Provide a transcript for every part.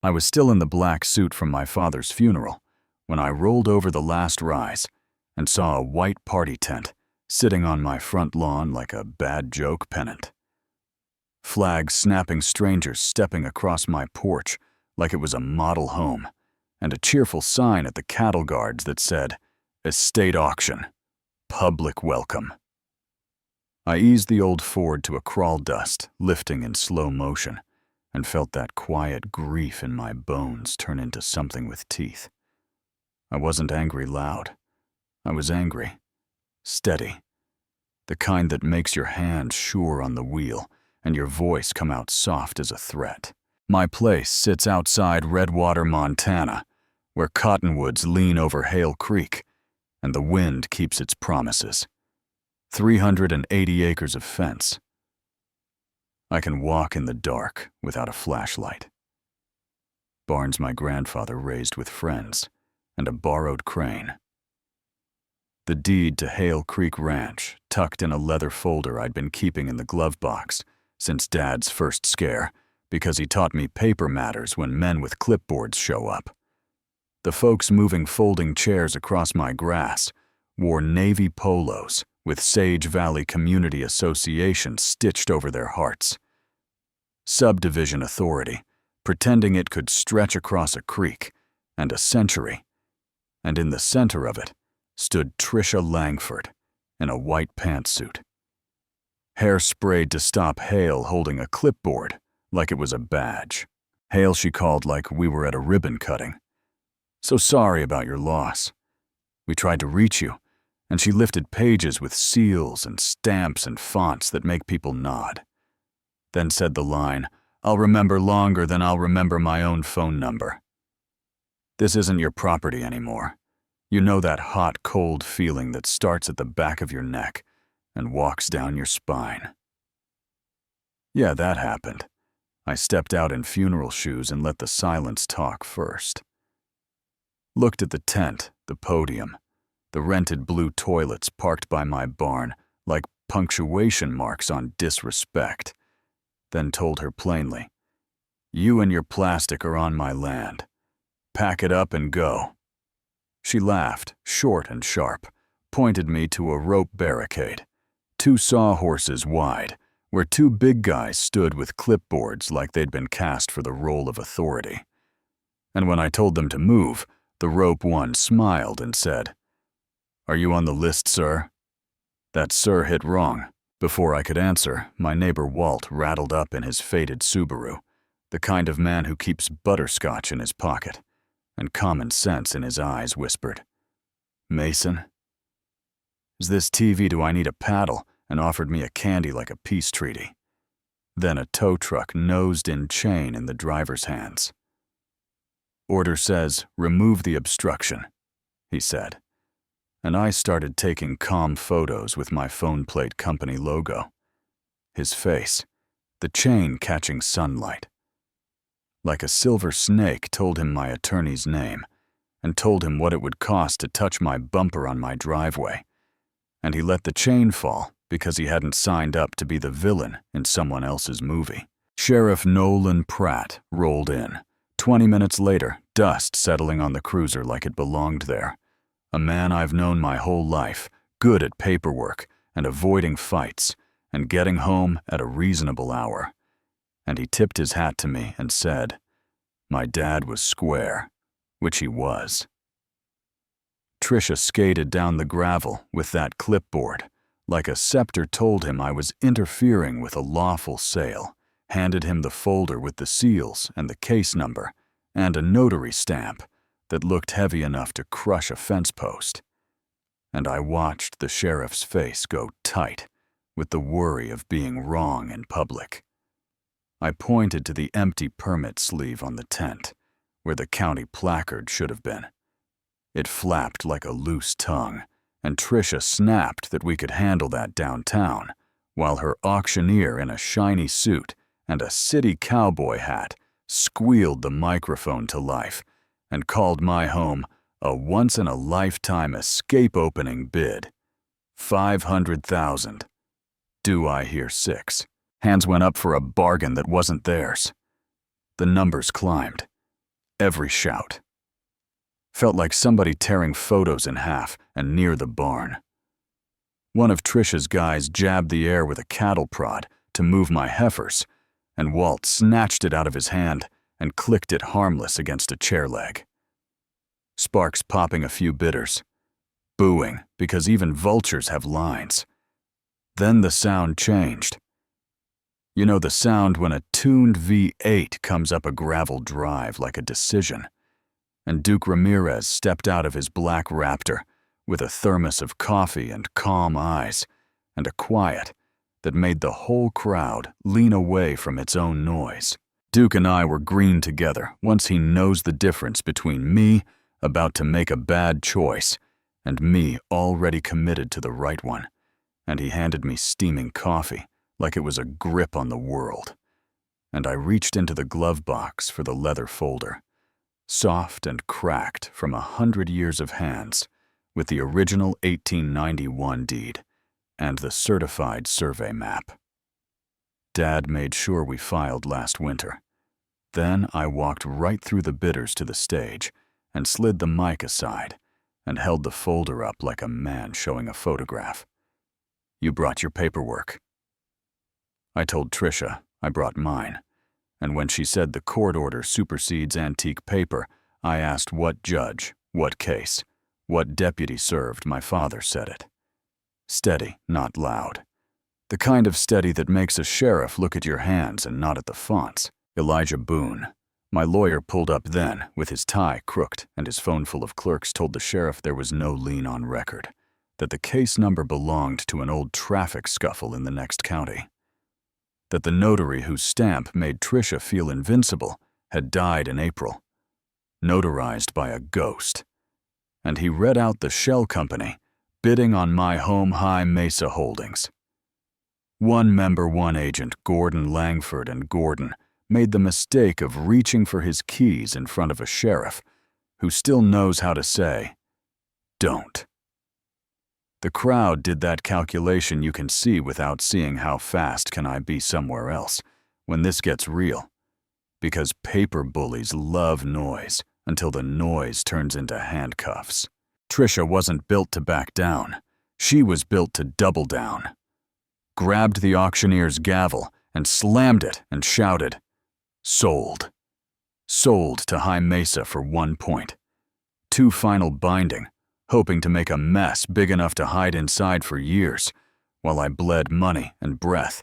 I was still in the black suit from my father's funeral when I rolled over the last rise and saw a white party tent sitting on my front lawn like a bad joke pennant. Flags snapping, strangers stepping across my porch like it was a model home, and a cheerful sign at the cattle guards that said, "Estate auction, public welcome." I eased the old Ford to a crawl dust, lifting in slow motion, and felt that quiet grief in my bones turn into something with teeth. I wasn't angry loud. I was angry, steady, the kind that makes your hand sure on the wheel and your voice come out soft as a threat. My place sits outside Redwater, Montana, where cottonwoods lean over Hale Creek, and the wind keeps its promises. 380 acres of fence. I can walk in the dark without a flashlight. Barns my grandfather raised with friends, and a borrowed crane. The deed to Hale Creek Ranch tucked in a leather folder I'd been keeping in the glove box since Dad's first scare, because he taught me paper matters when men with clipboards show up. The folks moving folding chairs across my grass wore navy polos with Sage Valley Community Association stitched over their hearts. Subdivision authority, pretending it could stretch across a creek and a century, and in the center of it stood Tricia Langford in a white pantsuit. Hair sprayed to stop Hale holding a clipboard like it was a badge. Hale she called like we were at a ribbon cutting. "So sorry about your loss. We tried to reach you, and she lifted pages with seals and stamps and fonts that make people nod. Then said the line, 'I'll remember longer than I'll remember my own phone number.' This isn't your property anymore. You know that hot, cold feeling that starts at the back of your neck and walks down your spine." Yeah, that happened. I stepped out in funeral shoes and let the silence talk first. Looked at the tent, the podium, the rented blue toilets parked by my barn like punctuation marks on disrespect, then told her plainly, "You and your plastic are on my land. Pack it up and go." She laughed, short and sharp, pointed me to a rope barricade, 2 sawhorses wide, where 2 big guys stood with clipboards like they'd been cast for the role of authority. And when I told them to move, the rope one smiled and said, "Are you on the list, sir?" That "sir" hit wrong. Before I could answer, my neighbor Walt rattled up in his faded Subaru, the kind of man who keeps butterscotch in his pocket, and common sense in his eyes whispered, "Mason? Is this TV do I need a paddle?" and offered me a candy like a peace treaty. Then a tow truck nosed in chain in the driver's hands. "Order says, remove the obstruction," he said. And I started taking calm photos with my phone plate company logo. His face, the chain catching sunlight. Like a silver snake told him my attorney's name and told him what it would cost to touch my bumper on my driveway. And he let the chain fall because he hadn't signed up to be the villain in someone else's movie. Sheriff Nolan Pratt rolled in. 20 minutes later, dust settling on the cruiser like it belonged there. A man I've known my whole life, good at paperwork and avoiding fights and getting home at a reasonable hour. And he tipped his hat to me and said, "My dad was square," which he was. Tricia skated down the gravel with that clipboard, like a scepter told him I was interfering with a lawful sale, handed him the folder with the seals and the case number, and a notary stamp that looked heavy enough to crush a fence post. And I watched the sheriff's face go tight with the worry of being wrong in public. I pointed to the empty permit sleeve on the tent, where the county placard should have been. It flapped like a loose tongue, and Tricia snapped that we could handle that downtown, while her auctioneer in a shiny suit and a city cowboy hat squealed the microphone to life and called my home a once-in-a-lifetime escape opening bid. 500,000. Do I hear 6? Hands went up for a bargain that wasn't theirs. The numbers climbed. every shout. Felt like somebody tearing photos in half and near the barn. One of Trisha's guys jabbed the air with a cattle prod to move my heifers, and Walt snatched it out of his hand and clicked it harmless against a chair leg. Sparks popping a few bitters, booing because even vultures have lines. Then the sound changed. You know the sound when a tuned V8 comes up a gravel drive like a decision, and Duke Ramirez stepped out of his black Raptor with a thermos of coffee and calm eyes, and a quiet that made the whole crowd lean away from its own noise. Duke and I were green together once he knows the difference between me about to make a bad choice and me already committed to the right one, and he handed me steaming coffee like it was a grip on the world. And I reached into the glove box for the leather folder, soft and cracked from 100 years of hands, with the original 1891 deed and the certified survey map. Dad made sure we filed last winter. Then I walked right through the bidders to the stage and slid the mic aside and held the folder up like a man showing a photograph. You brought your paperwork. I told Trisha I brought mine, and when she said the court order supersedes antique paper, I asked what judge, what case, what deputy served my father said it. Steady, not loud. The kind of steady that makes a sheriff look at your hands and not at the fonts. Elijah Boone. My lawyer pulled up then, with his tie crooked and his phone full of clerks, told the sheriff there was no lien on record, that the case number belonged to an old traffic scuffle in the next county, that the notary whose stamp made Trisha feel invincible had died in April, notarized by a ghost, and he read out the shell company bidding on my home High Mesa holdings. One member, one agent, Gordon Langford and Gordon, made the mistake of reaching for his keys in front of a sheriff who still knows how to say, "Don't." The crowd did that calculation you can see without seeing how fast can I be somewhere else when this gets real, because paper bullies love noise until the noise turns into handcuffs. Trisha wasn't built to back down. She was built to double down. Grabbed the auctioneer's gavel and slammed it and shouted, "Sold." Sold to High Mesa for 1 point. 2 final binding, hoping to make a mess big enough to hide inside for years, while I bled money and breath,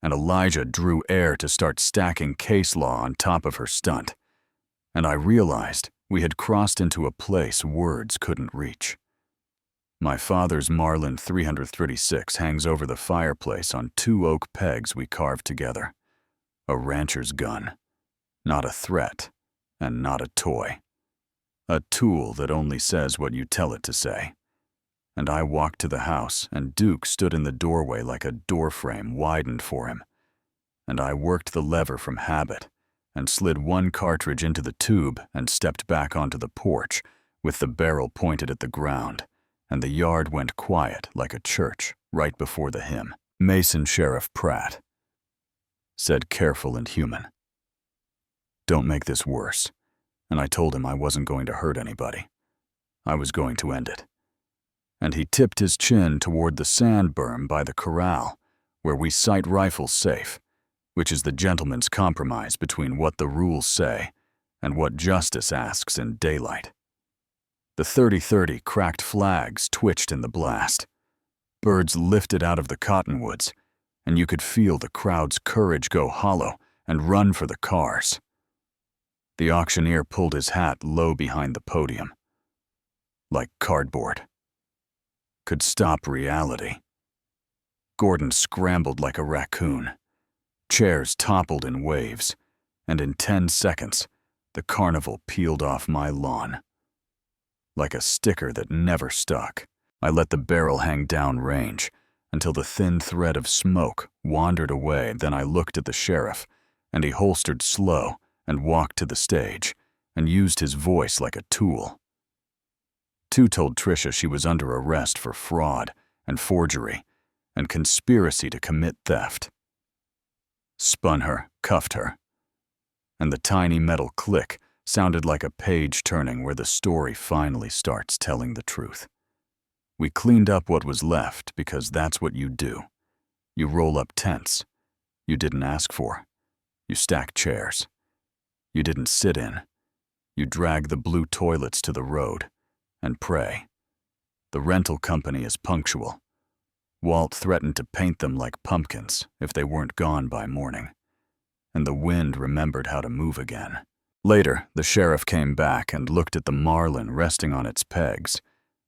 and Elijah drew air to start stacking case law on top of her stunt. And I realized we had crossed into a place words couldn't reach. My father's Marlin 336 hangs over the fireplace on 2 oak pegs we carved together. A rancher's gun. Not a threat, and not a toy. A tool that only says what you tell it to say. And I walked to the house, and Duke stood in the doorway like a doorframe widened for him. And I worked the lever from habit, and slid 1 cartridge into the tube and stepped back onto the porch with the barrel pointed at the ground, and the yard went quiet like a church right before the hymn. Mason Sheriff Pratt said, careful and human, "Don't make this worse." And I told him I wasn't going to hurt anybody. I was going to end it. And he tipped his chin toward the sand berm by the corral, where we sight rifles safe, which is the gentleman's compromise between what the rules say and what justice asks in daylight. The 30-30 cracked flags twitched in the blast. Birds lifted out of the cottonwoods, and you could feel the crowd's courage go hollow and run for the cars. The auctioneer pulled his hat low behind the podium. Like cardboard. Could stop reality. Gordon scrambled like a raccoon. Chairs toppled in waves, and in 10 seconds, the carnival peeled off my lawn. Like a sticker that never stuck, I let the barrel hang downrange until the thin thread of smoke wandered away. Then I looked at the sheriff, and he holstered slow and walked to the stage and used his voice like a tool. Two told Trisha she was under arrest for fraud and forgery and conspiracy to commit theft. Spun her, cuffed her, and the tiny metal click sounded like a page turning where the story finally starts telling the truth. We cleaned up what was left because that's what you do. You roll up tents you didn't ask for. You stack chairs you didn't sit in. You drag the blue toilets to the road and pray. The rental company is punctual. Walt threatened to paint them like pumpkins if they weren't gone by morning. And the wind remembered how to move again. Later, the sheriff came back and looked at the marlin resting on its pegs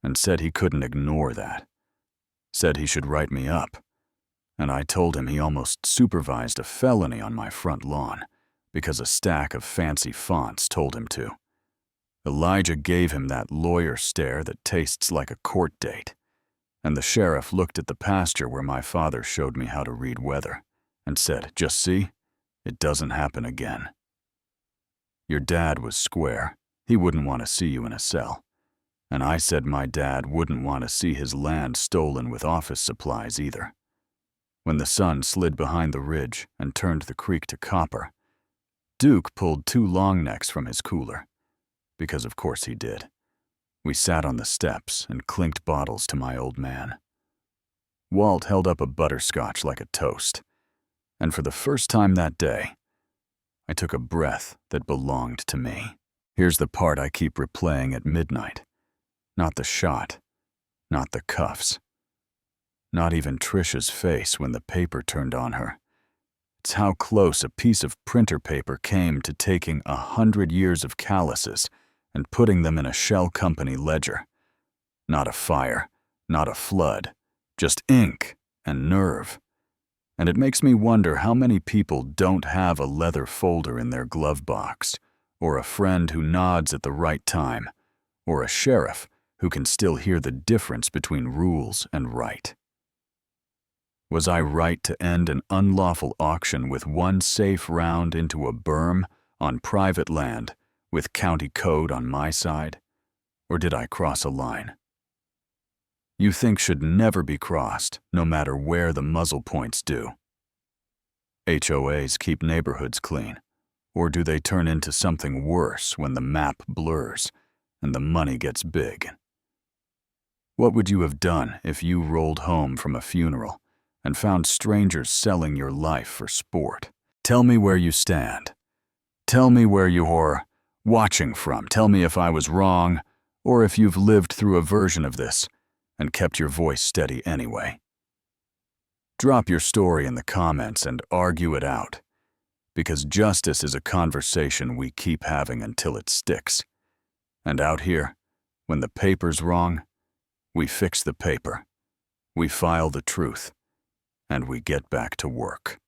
and said he couldn't ignore that. Said he should write me up. And I told him he almost supervised a felony on my front lawn because a stack of fancy fonts told him to. Elijah gave him that lawyer stare that tastes like a court date. And the sheriff looked at the pasture where my father showed me how to read weather and said, "Just see, it doesn't happen again." Your dad was square. He wouldn't want to see you in a cell. And I said my dad wouldn't want to see his land stolen with office supplies either. When the sun slid behind the ridge and turned the creek to copper, Duke pulled 2 long necks from his cooler. Because of course he did. We sat on the steps and clinked bottles to my old man. Walt held up a butterscotch like a toast. And for the first time that day, I took a breath that belonged to me. Here's the part I keep replaying at midnight. Not the shot, not the cuffs, not even Trisha's face when the paper turned on her. It's how close a piece of printer paper came to taking 100 years of calluses and putting them in a shell company ledger. Not a fire, not a flood, just ink and nerve. And it makes me wonder how many people don't have a leather folder in their glove box, or a friend who nods at the right time, or a sheriff who can still hear the difference between rules and right. Was I right to end an unlawful auction with 1 safe round into a berm on private land with county code on my side? Or did I cross a line you think should never be crossed, no matter where the muzzle points do? HOAs keep neighborhoods clean, or do they turn into something worse when the map blurs and the money gets big? What would you have done if you rolled home from a funeral and found strangers selling your life for sport? Tell me where you stand. Tell me where you're watching from. Tell me if I was wrong, or if you've lived through a version of this and kept your voice steady anyway. Drop your story in the comments and argue it out, because justice is a conversation we keep having until it sticks. And out here, when the paper's wrong, we fix the paper, we file the truth, and we get back to work.